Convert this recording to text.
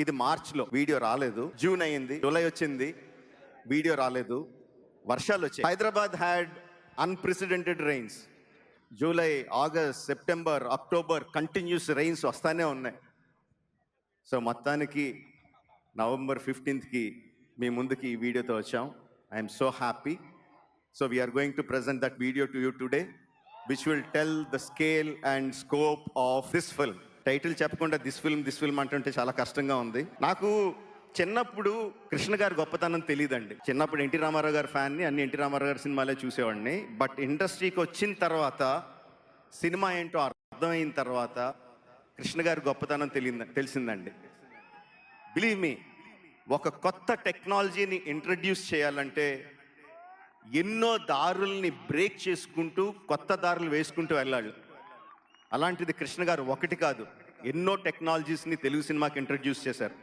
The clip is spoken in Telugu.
ఇది మార్చ్లో వీడియో రాలేదు. జూన్ అయింది, జూలై వచ్చింది, వీడియో రాలేదు. వర్షాలు వచ్చాయి. Hyderabad had unprecedented rains. July, August, September, October continuous rains వస్తానే ఉన్నాయి. సో మొత్తానికి నవంబర్ 15కి మీ ముందుకి ఈ వీడియోతో వచ్చాం. I'm so happy. So we are going to present that video to you today, which will tell the scale and scope of this film. Title చెప్పకుండా దిస్ ఫిల్మ్ అంటుంటే చాలా కష్టంగా ఉంది. నాకు చిన్నప్పుడు కృష్ణ గారి గొప్పతనం తెలియదండి. చిన్నప్పుడు ఎన్టీ రామారావు గారి ఫ్యాన్ని, అన్ని ఎన్టీ రామారావు గారి సినిమాలే చూసేవాడిని. బట్ ఇండస్ట్రీకి వచ్చిన తర్వాత, సినిమా ఏంటో అర్థమైన తర్వాత కృష్ణ గారి గొప్పతనం తెలిసిందండి. బిలీవ్ మీ, ఒక కొత్త టెక్నాలజీని ఇంట్రడ్యూస్ చేయాలంటే ఎన్నో దారుల్ని బ్రేక్ చేసుకుంటూ కొత్త దారులు వేసుకుంటూ వెళ్ళాలి. అలాంటిది కృష్ణ గారు ఒకటి కాదు, ఎన్నో టెక్నాలజీస్ని తెలుగు సినిమాకి ఇంట్రడ్యూస్ చేశారు.